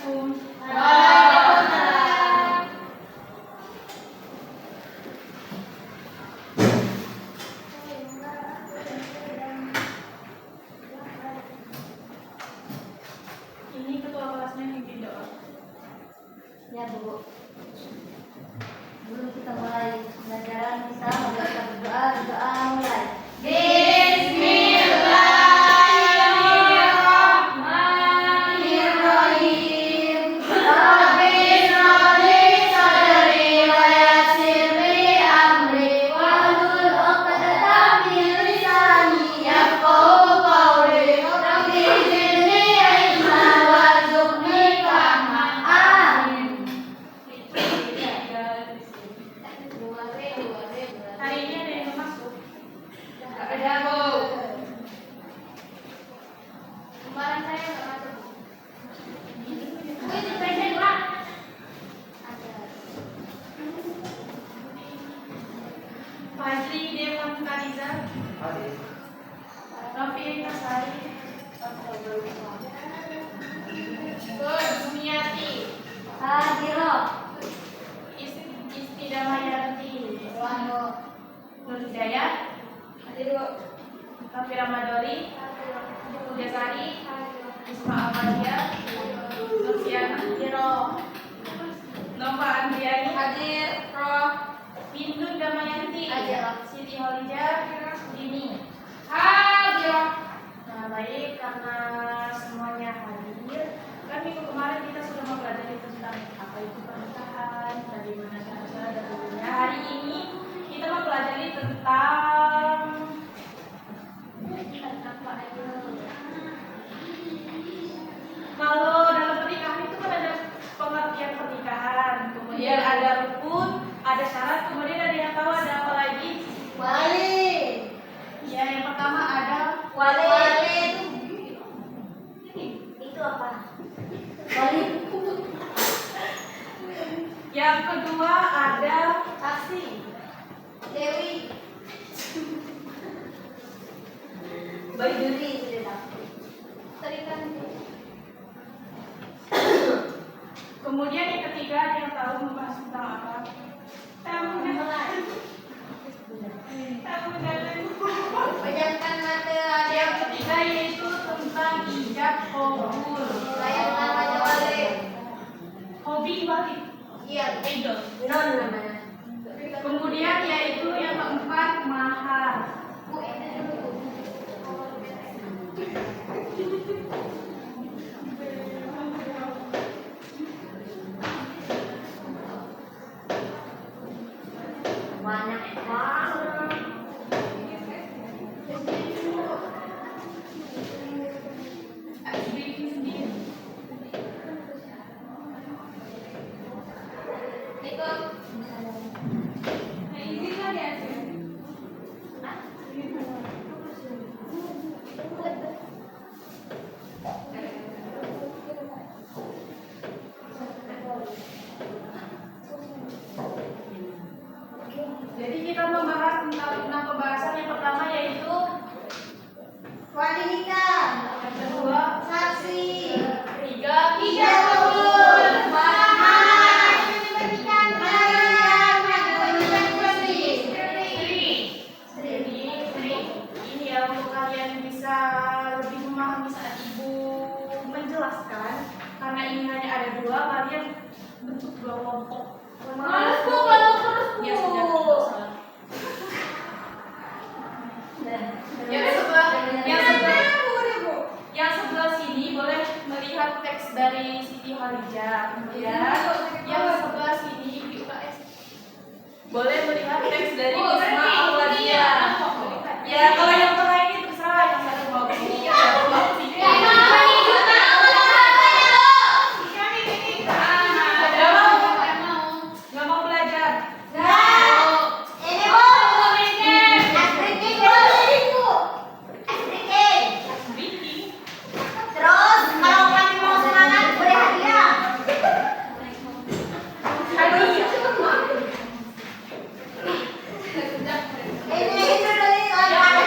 Waalaikumsalam. Ini ketua kelasnya pimpin doa. Ya Bu. Sebelum kita mulai pelajaran kita berdoa mulai. Bismillahirrahmanirrahim. Rabbi shrahli sadri wa yassir li amri wahlul 'uqdatam min lisani yafqahu qawli. Rabbi zidni ilman warzuqni fahman. Amin. Hari ini ada yang masuk. Ada Bu. Kemarin saya nggak masuk. Itu pendek Pak. Ada. Fajri Dewan Kariza. Rafi Kasari. Sumiati. Hadiro. Istidamayanti. Nur Hidayat. Hadiro. Rafi Ramadori. Pujasari. Isma Amalia. Nursiana. Hadiro. Nova Andriani. Hadir. Roh. Bindun Damayanti. Hadir. Siti Holija. Dini. Hadiro. Nah, baik, karena semuanya hadir, kan minggu kemarin kita sudah mempelajari tentang apa itu pernikahan, bagaimana cara dan dulunya. Hari ini kita mempelajari tentang apa aja. Kalau dalam pernikahan itu kan ada pengertian pernikahan, kemudian ada rukun, ada syarat, kemudian ada yang tahu ada apa lagi? Wali. Ya, yang pertama ada Wali. Itu apa? Wali. yang kedua ada Saksi. Dewi. Bayi Juni sudah. Terikan. kemudian yang ketiga ada yang tahu membahas tentang apa? Bayangkan materi Yang ketiga yaitu tentang ijab qabul. bayangkan aja wali. Hobi balik. Iya. Idol. Non namanya. Kemudian yaitu yang keempat mahar. Bu, ini dulu. Banyak banget. Bikin sendiri. Ikut. Nah, ini kan ya. Jadi kita membahas tentang pembahasan yang pertama yaitu Wali nikah. yang kedua, Saksi. ketiga, Ijab kabul. Mahar. Ini ya untuk kalian bisa lebih memahami saat ibu menjelaskan, karena ini hanya ada dua, kalian bentuk dua kelompok. Males Bu, kalau terus Bu. Ya sudah, tidak salah. Yang sebelah sini boleh melihat teks dari Siti Khalijah. Kemudian yang sebelah sini boleh melihat teks dari Isma Amalia. Ya, kalau yang tengah ini terserah yang satu mau ke sini, yang satu mau ke sini. Nggak mau belajar. Ini Bu, asriking Bu. Asriking. Bikin. Terus kalau kami mau semangat beri hadiah. Hadiah. Ini dulu nih, kalau ada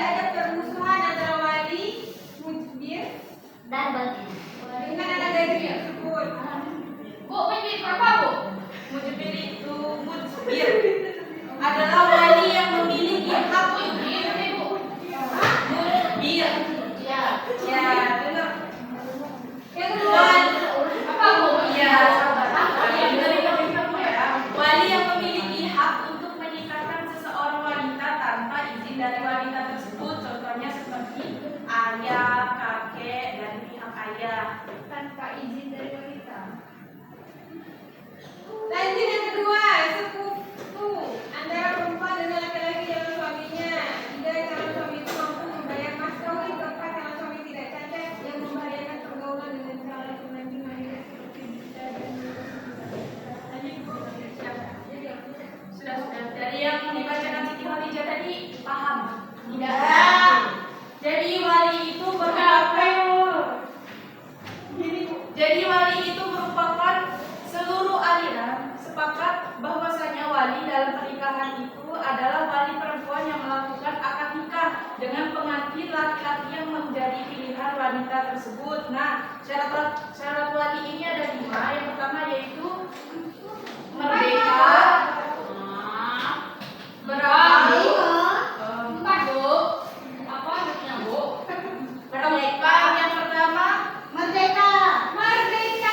ada permusuhan antara wali, mujbir, Dan batin. dengan anak gadis tersebut. Bu, mujbir apa bu? Mujbir itu mujbir adalah wali yang memiliki hak mujbir. Mujbir. Ya, ya benar. Yang kedua, Apa bu? Ya, sabar. Wali yang memiliki hak untuk menikahkan seseorang wanita tanpa izin dari wanita tersebut, contohnya seperti ayah, kakek dari pihak ayah. tanpa izin dari wanita. Lanjut yang kedua, sekufu antara perempuan dengan laki-laki dalam suaminya. Jika calon suami itu mampu membayar mas kawin, tempat calon suami tidak cacat yang membahayakan pergaulan dengan calon pengantin wanita seperti bisa dan Sudah. Dari yang dibacakan Siti Khadijah tadi paham? Tidak. Jadi wali itu merupakan seluruh aliran sepakat bahwasanya wali dalam pernikahan itu adalah wali perempuan yang melakukan akad nikah dengan pengantin laki-laki yang menjadi pilihan wanita tersebut. Nah, syarat wali ini ada 5. Yang pertama yaitu merdeka. Berapa? Empat bu. Apa artinya bu? Merdeka. Yang pertama Merdeka. merdeka,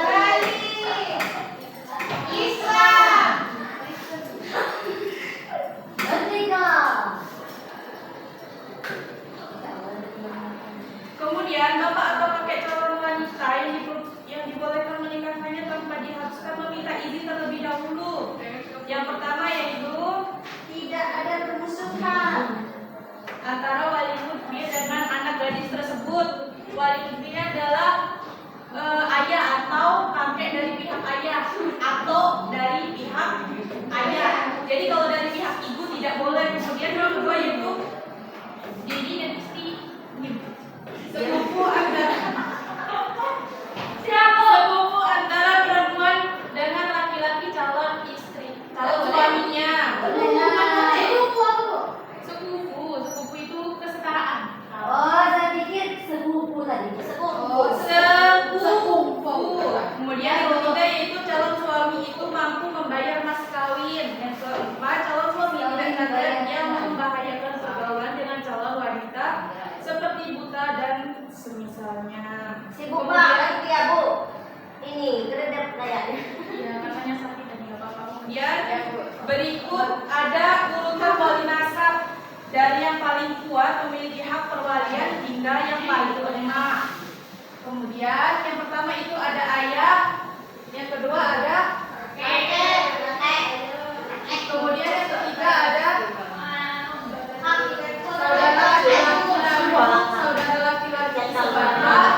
Bali, Islam, Merdeka. kemudian bapak atau kakek calon wanita yang dibolehkan menikahkannya tanpa diharuskan meminta izin terlebih dahulu. Yang pertama yaitu Tidak ada permusuhan. antara wali mujbir dengan anak gadis tersebut. Wali mujbirnya adalah ayah atau kakek dari pihak ayah atau dari pihak ayah. Jadi kalau dari pihak ibu tidak boleh. Kemudian yang kedua yaitu jadi dan istri sepupu antara perempuan dengan laki-laki calon istri, calon suaminya. Sepupu itu kesetaraan. Oh, saya pikir sepupu tadi. Sepupu. Kemudian yang ketiga yaitu calon suami itu mampu membayar mas kawin. Yang keempat, calon suami tidak cacat yang membahayakan pergaulan dengan calon wanita seperti buta dan semisalnya. Sibuk banget ya, Bu. Ini keredap kayaknya. Ya, katanya sakit dan nggak apa-apa. Kemudian berikut ada urutan wali nasab dari yang paling kuat memiliki hak perwalian hingga yang paling lemah. Kemudian yang pertama itu ada ayah, yang kedua ada Kakek. kemudian yang ketiga ada saudara laki-laki sebapak,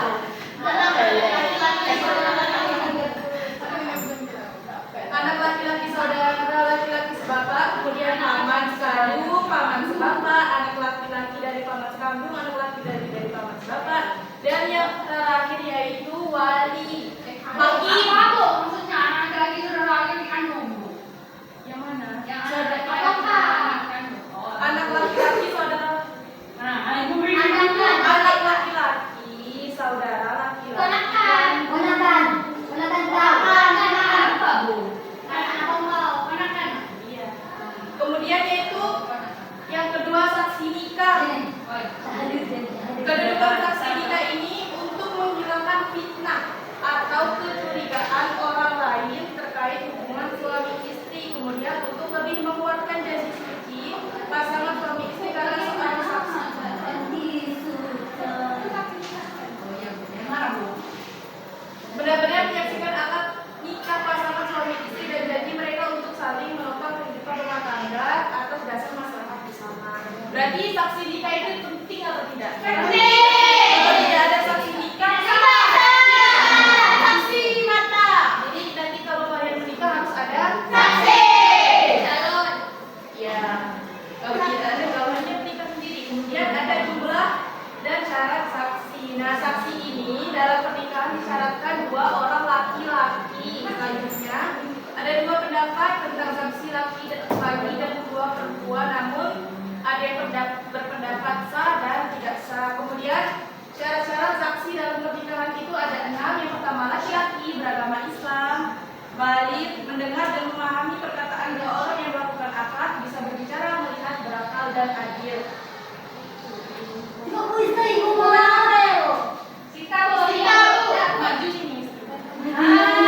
anak laki-laki saudara laki-laki sebapak, kemudian paman sekandung, paman sebapak, anak laki-laki dari paman sekandung, anak laki dari paman sebapak, dan yang terakhir yaitu wali. maksudnya anak lagi saudara lagi dikandung. Yang mana? Anak laki-laki saudara. Anak laki-laki saudara laki-laki. Iya. Kemudian yaitu yang kedua saksi nikah. Kedudukan saksi nikah ini untuk menghilangkan fitnah atau kecurigaan orang lain terkait hubungan suami istri. Kemudian untuk lebih menguatkan janji suci pasangan suami istri karena seorang saksi. Benar-benar menyaksikan akad nikah pasangan suami istri dan janji mereka untuk saling menopang kehidupan rumah tangga atas dasar masyarakat bersama. Berarti saksi nikah itu penting atau tidak? Penting. Kalau tidak ada saksi nikah, saksi mata. Jadi nanti kalau kalian menikah harus ada saksi. Calon. Ya. Kalau tidak ada calonnya menikah sendiri. Kemudian ada jumlah dan syarat saksi. Nah, saksi ini dalam pernikahan disyaratkan 2 orang laki-laki. Selanjutnya ada 2 pendapat laki-laki dan dua perempuan, namun ada yang berpendapat sah dan tidak sah. Kemudian syarat-syarat saksi dalam pernikahan itu ada 6. Yang pertama, laki-laki beragama Islam, balik, mendengar dan memahami perkataan dua orang yang melakukan akad, bisa berbicara, melihat, berakal dan adil. Maju sini. Bukan lah,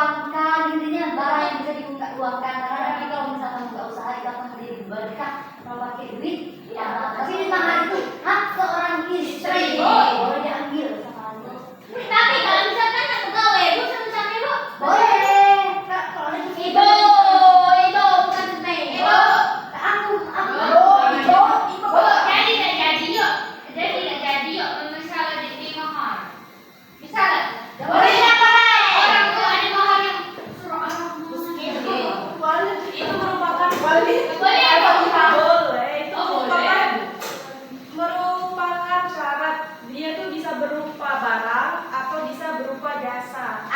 diuangkan, intinya barang yang bisa diuangkan. Karena nanti kalau misalkan buka usaha itu akan menjadi berkah kalau pakai duit. Tapi di tangan itu hak seorang istri boleh diambil sama Allah. Tapi kalau misalkan aku gawe, Bu sama Ibu. Boleh. Kalau ada Ibu, Ibu bukan Neng. Ibu. aku Bu, jadi nggak jadi yuk. Jadi nggak jadi yuk. Misalnya di mahar. Misalnya, boleh siapa orang tuh ada mahar yang suruh orang tua. Itu merupakan Boleh apa? boleh. Itu Oh, merupakan syarat. Dia tuh bisa berupa barang atau bisa berupa jasa.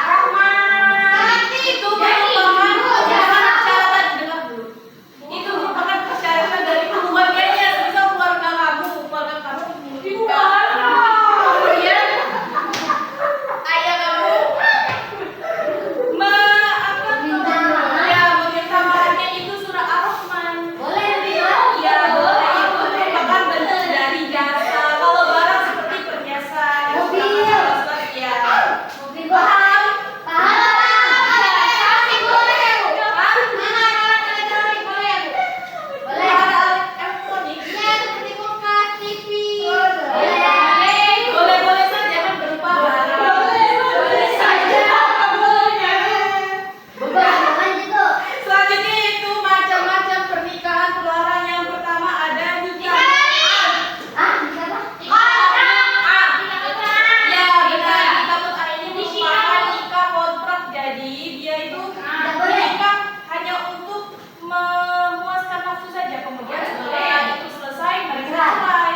Itu merupakan persyaratan, dengar dulu. Itu merupakan persyaratan dari keluarganya. Misal keluarga kamu menikah. Kemudian ayah kamu meminta maharnya itu surah Ar-Rahman. boleh Iya boleh, itu merupakan bentuk dari jasa. Kalau barang seperti perhiasan, Mobil. ya. mobil Paham? boleh. Elektronik. Boleh. Boleh saja kan berupa barang. Beban gitu. Selanjutnya itu macam-macam pernikahan terlarang. Yang pertama ada nikah. Bisa apa? Ya benar, nikah mut'ah ini merupakan nikah kontrak. Jadi dia itu menikah hanya untuk memuaskan nafsu saja. Kemudian setelah itu selesai mereka cerai.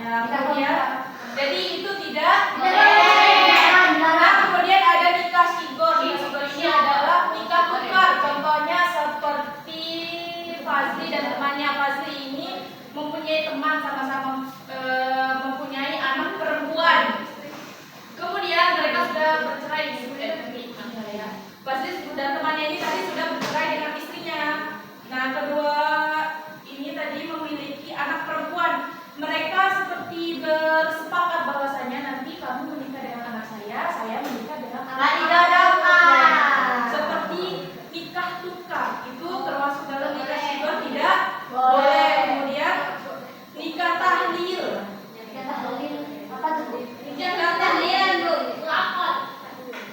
Nah, kemudian jadi itu tidak Nah, kemudian ada nikah sigor. Nikah sigor ini adalah nikah tukar. Contohnya seperti Fazli dan temannya. Fazli ini mempunyai teman sama-sama mempunyai anak perempuan. Kemudian mereka sudah bercerai Fazli dan temannya ini tadi sudah bercerai dengan istrinya. Nah, kedua ini tadi memiliki anak perempuan. Mereka seperti bersepakat bahwasanya nanti kamu menikah dengan anak saya menikah dengan anak dijodohkan. Seperti nikah tukar itu termasuk dalam nikah sigor tidak boleh. Kemudian nikah tahlil. Apa tuh?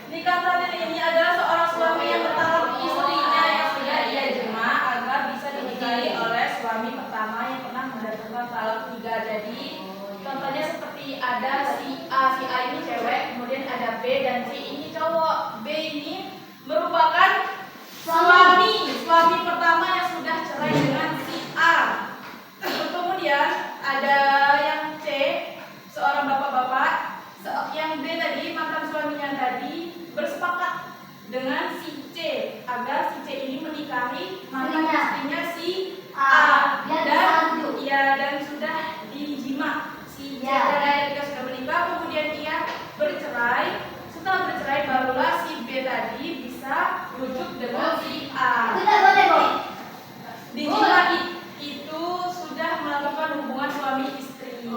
Nikah tahlil ini adalah seorang suami yang bertalak istrinya yang sudah ia jema agar bisa dinikahi oleh suami pertama yang pernah mendatangkan talak 3. Jadi contohnya seperti ada si A ini cewek, kemudian ada B dan C ini cowok. B ini merupakan suami pertama yang sudah cerai dengan si A. Kemudian ada yang C, seorang bapak-bapak. Yang B tadi, mantan suaminya tadi bersepakat dengan si C agar si C ini menikahi mantan istrinya si A dan sudah dijima si C ketika sudah menikah. Kemudian ia bercerai. Setelah bercerai barulah si B tadi bisa rujuk dengan si A. Tidak boleh, Bu. Dijima itu sudah melakukan hubungan suami istri.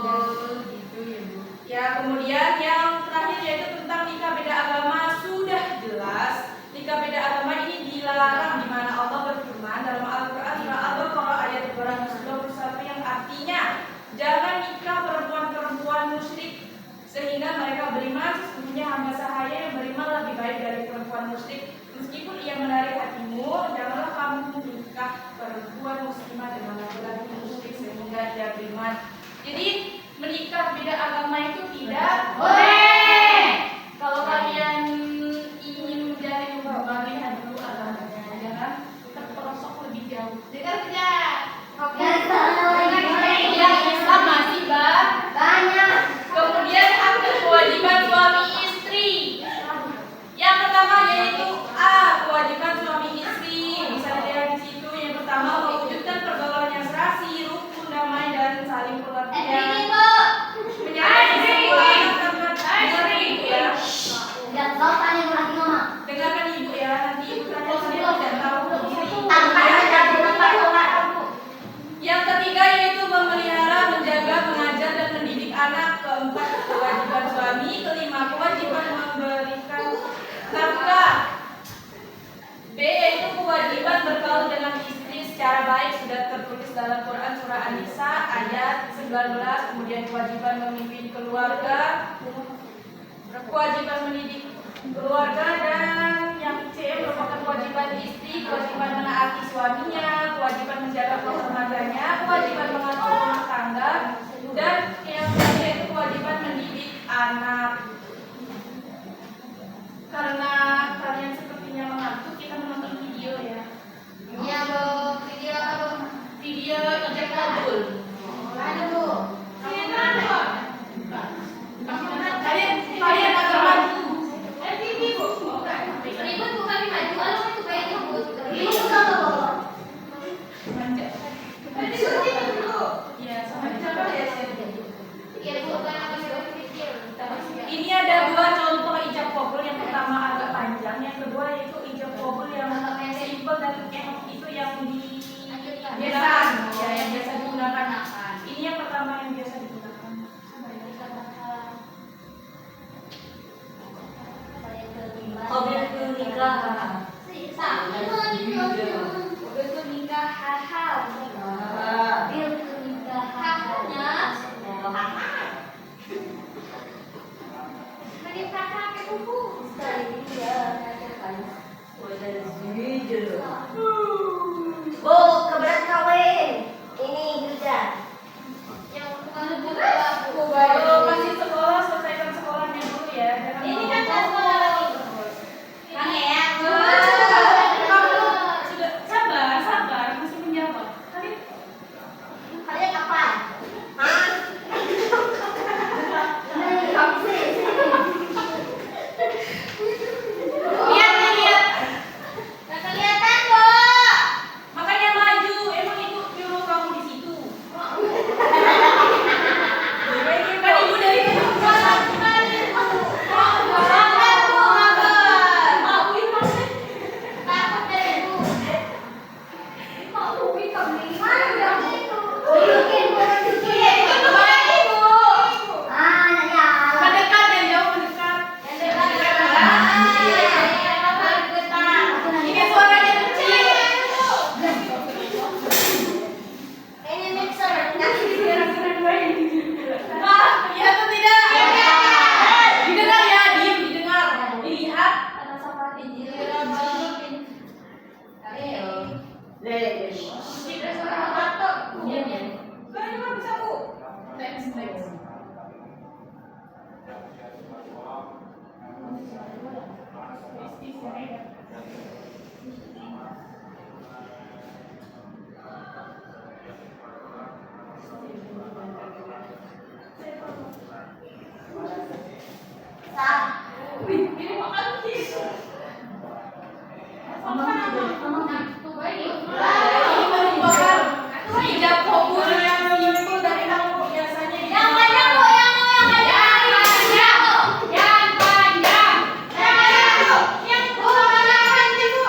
Ya, kemudian yang terakhir yaitu tentang nikah beda agama. Sudah jelas nikah beda agama ini dilarang, di mana Allah berfirman dalam Al-Qur'an surah Al-Baqarah ayat 221 yang artinya jangan nikah perempuan-perempuan musyrik sehingga mereka beriman. Sesungguhnya hamba sahaya yang beriman lebih baik dari perempuan musyrik. Meskipun ia menarik hatimu, janganlah kamu menikah perempuan muslimah dengan laki-laki musyrik sehingga ia beriman. Jadi menikah beda agama itu tidak Boleh. Kalau kalian ingin menjalin hubungan, lihat dulu agamanya, jangan terperosok lebih jauh. Dengar tidak? Yang Islam masih Banyak. Kemudian hak dan kewajiban suami istri. Yang pertama yaitu A, kewajiban suami istri. Bisa dilihat di situ. Yang pertama mewujudkan pergaulan yang serasi, rukun, damai dan saling pengertian. secara baik sudah tertulis dalam Quran surah An-Nisa ayat 19. Kemudian kewajiban memimpin keluarga, kewajiban mendidik keluarga, dan yang C merupakan kewajiban istri, kewajiban menaati suaminya, kewajiban menjaga keuangan keluarganya, kewajiban mengatur rumah tangga, dan yang terakhir itu kewajiban mendidik anak. Karena kalian sepertinya mengantuk, kita menonton video ya. Iya dong, video apa dong? Video ijab kabul. Ada Bu. Kalian agak maju. Ribut bukan maju, kalau itu kayak ribut. Ini juga loh. Manja. Iya, sama coba ya. Iya, bukan apa video. Ini ada dua contoh ijab kabul. Yang pertama agak panjang, yang kedua yaitu ijab kabul yang simple dan itu yang biasa, ya, yang biasa digunakan. Ini yang pertama yang biasa digunakan. Qabil nikah. Betul nikah hal. Qabil nikah. Lagi kakak ke buku. Bu, keberat kawin. Ini juga. Yang bukan buku. Kalau masih sekolah, selesaikan sekolahnya dulu ya. Jangan Ini mau- kan sekolah. Kang ya. Kamu sudah sabar, masih menjawab. Kalian Kalian apa? Hah? lihat. Gak kelihatan, Bu. Makanya maju, emang itu nyuruh kamu di situ. Kan ibu dari Sabar, Bu, sabar. Maafin maksudnya. Takut deh, Bu. Maafin kami. Iya, itu kembali, Bu. Mendekat yang jauh mendekat. Ini suaranya kecil. Ini mixer. Ah, iya atau tidak? Didengar ya, diam didengar. Dilihat. Teks. Ini makan tisu. Ini merupakan ijab kabul yang simple dari kamu biasanya. Yang panjang, Bu, yang panjang. Yang Bu, mana panjang, Bu?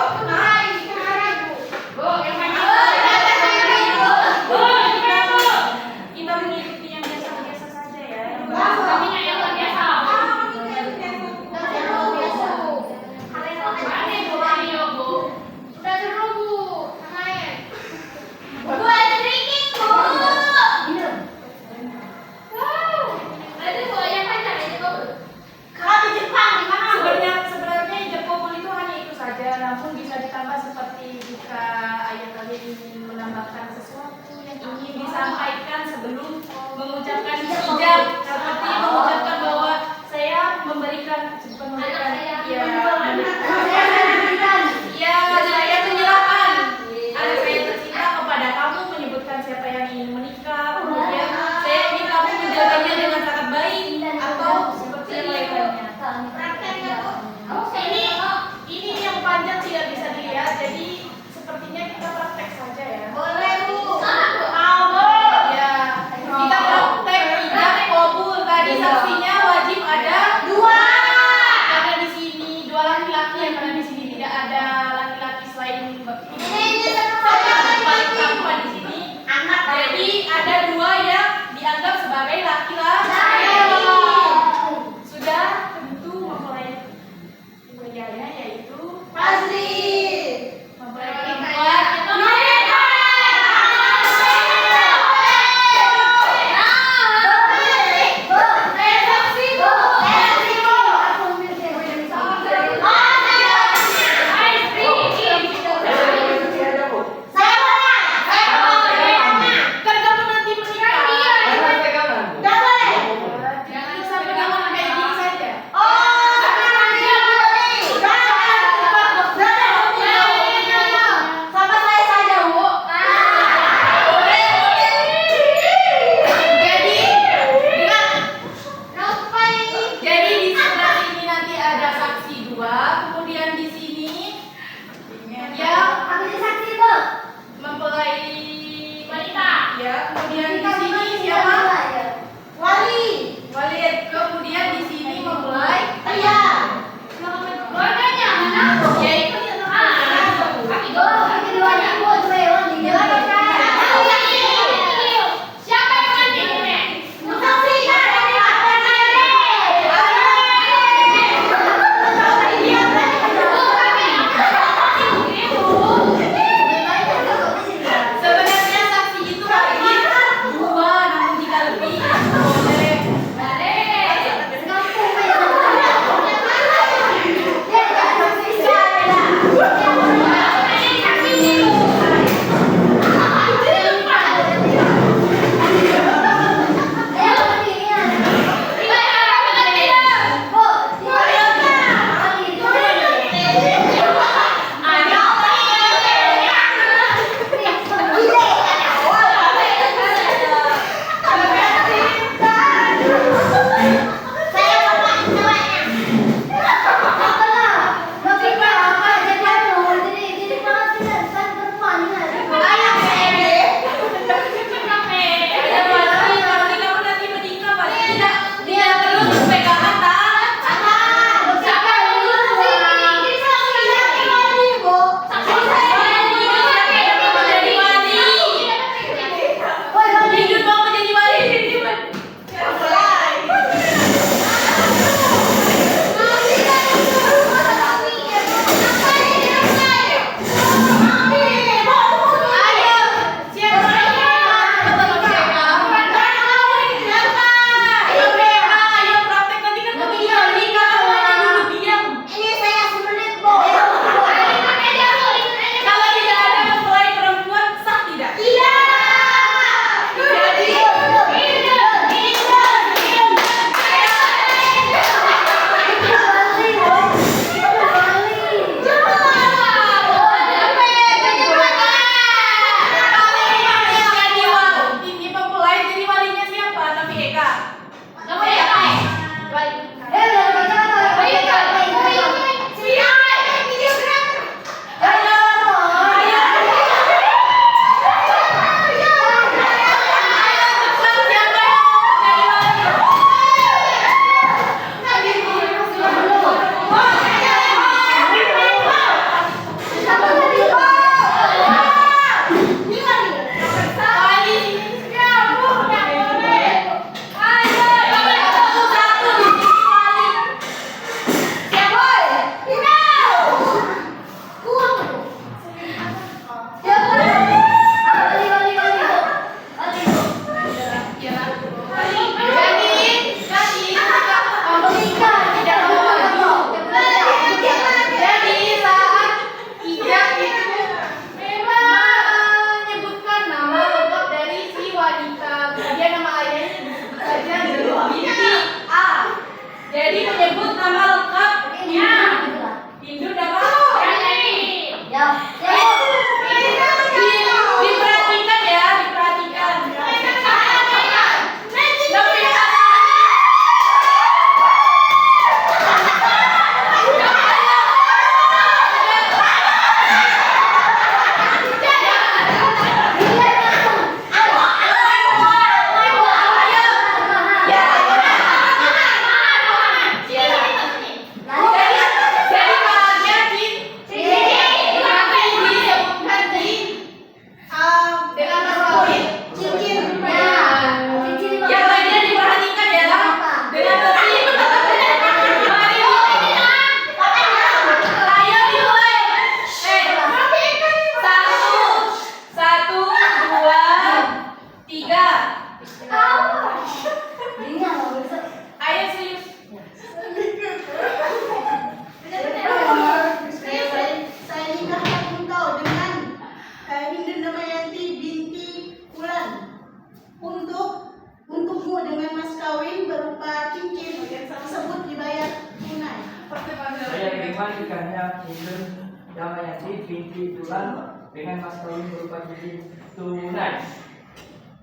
menerima nikahnya Indun Damayanti binti Tulan dengan mas kawin berupa cincin tunai.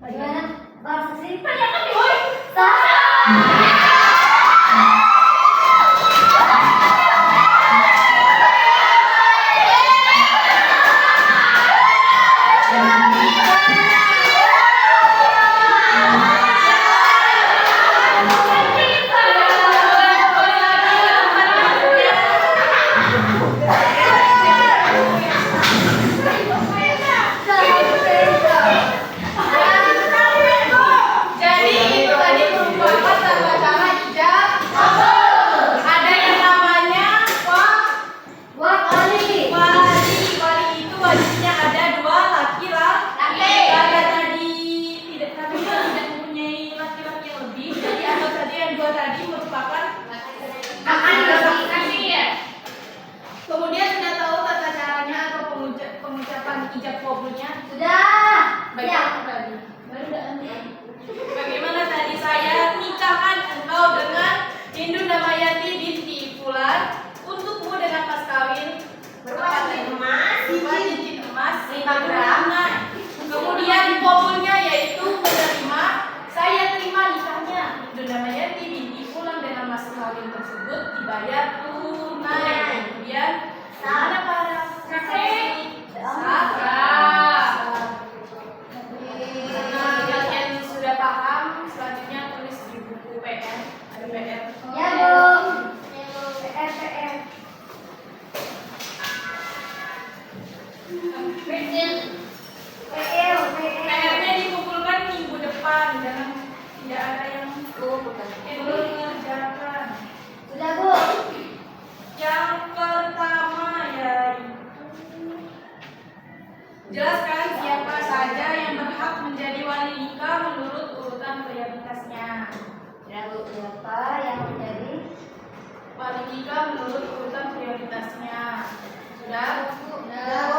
Bagaimana? Bahasa sih? Tanyakan nih, woi. Salah. Jadi itu tadi merupakan tata cara ijab kabul. Ada yang namanya Wali. wali itu wajibnya ada dua laki-laki. Karena tadi kami tidak mempunyai laki-laki yang lebih, jadi anggap saja yang dua tadi merupakan Kemudian sudah tahu tata caranya atau pengucapan ijab kabulnya? Sudah. Bagaimana tadi? Bagaimana tadi saya nikahkan engkau dengan Indun Damayanti binti Fulan untukmu dengan mas kawin Berupa cincin emas, 5 gram. Kemudian kabulnya yaitu menerima, saya terima nikahnya Indun Damayanti binti Fulan dengan mas kawin tersebut dibayar tunai. Kemudian mana para saksi? Karena kalian sudah paham, selanjutnya tulis di buku PR. Ada PR. Ya, Bu. PR. PR-nya dikumpulkan minggu depan, jangan tidak ada yang belum mengerjakan. Sudah, Bu. Yang pertama yaitu jelaskan siapa saja yang berhak menjadi wali nikah menurut urutan prioritasnya. Sudah, Bu. Siapa yang menjadi Wali nikah menurut urutan prioritasnya. Sudah? Sudah.